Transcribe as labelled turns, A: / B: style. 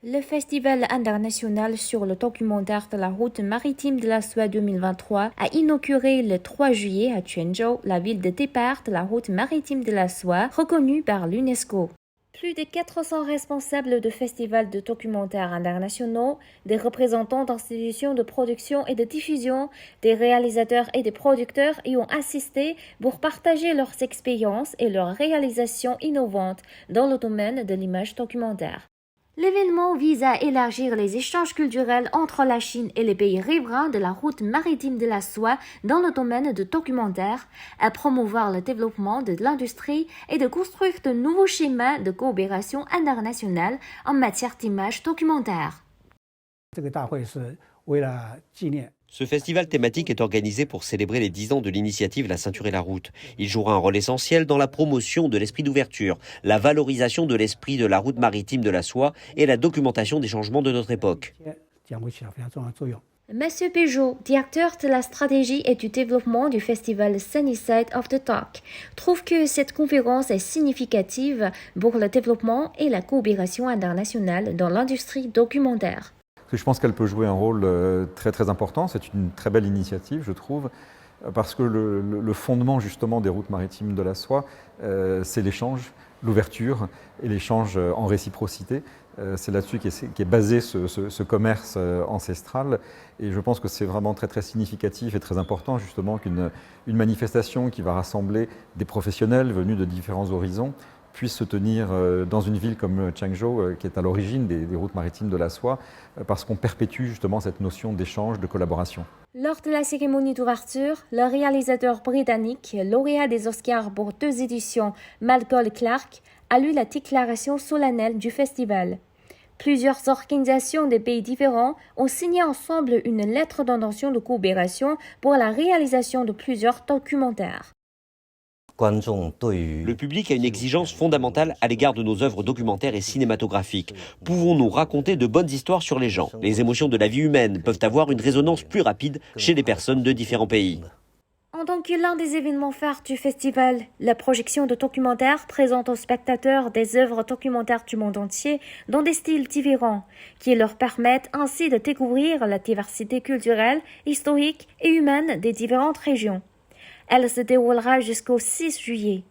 A: Le Festival international sur le documentaire de la route maritime de la soie 2023 a inauguré le 3 juillet à Quanzhou, la ville de départ de la route maritime de la soie, reconnue par l'UNESCO. Plus de 400 responsables de festivals de documentaires internationaux, des représentants d'institutions de production et de diffusion, des réalisateurs et des producteurs y ont assisté pour partager leurs expériences et leurs réalisations innovantes dans le domaine de l'image documentaire. L'événement vise à élargir les échanges culturels entre la Chine et les pays riverains de la route maritime de la soie dans le domaine de documentaire, à promouvoir le développement de l'industrie et de construire de nouveaux schémas de coopération internationale en matière d'image documentaire.
B: Ce festival thématique est organisé pour célébrer les 10 ans de l'initiative La Ceinture et la Route. Il jouera un rôle essentiel dans la promotion de l'esprit d'ouverture, la valorisation de l'esprit de la route maritime de la soie et la documentation des changements de notre époque.
A: Monsieur Peugeot, directeur de la stratégie et du développement du festival Sunny Side of the Talk, trouve que cette conférence est significative pour le développement et la coopération internationale dans l'industrie documentaire.
C: Je pense qu'elle peut jouer un rôle très important. C'est une très belle initiative, je trouve, parce que le fondement justement des routes maritimes de la soie, c'est l'échange, l'ouverture et l'échange en réciprocité. C'est là-dessus qu'est basé ce commerce ancestral. Et je pense que c'est vraiment très significatif et très important justement qu'une manifestation qui va rassembler des professionnels venus de différents horizons puisse se tenir dans une ville comme Quanzhou, qui est à l'origine des routes maritimes de la soie, parce qu'on perpétue justement cette notion d'échange, de collaboration.
A: Lors de la cérémonie d'ouverture, le réalisateur britannique, lauréat des Oscars pour 2 éditions, Malcolm Clark, a lu la déclaration solennelle du festival. Plusieurs organisations des pays différents ont signé ensemble une lettre d'intention de coopération pour la réalisation de plusieurs documentaires.
B: Le public a une exigence fondamentale à l'égard de nos œuvres documentaires et cinématographiques. Pouvons-nous raconter de bonnes histoires sur les gens? Les émotions de la vie humaine peuvent avoir une résonance plus rapide chez les personnes de différents pays.
A: En tant que l'un des événements phares du festival, la projection de documentaires présente aux spectateurs des œuvres documentaires du monde entier dans des styles différents, qui leur permettent ainsi de découvrir la diversité culturelle, historique et humaine des différentes régions. Elle se déroulera jusqu'au 6 juillet.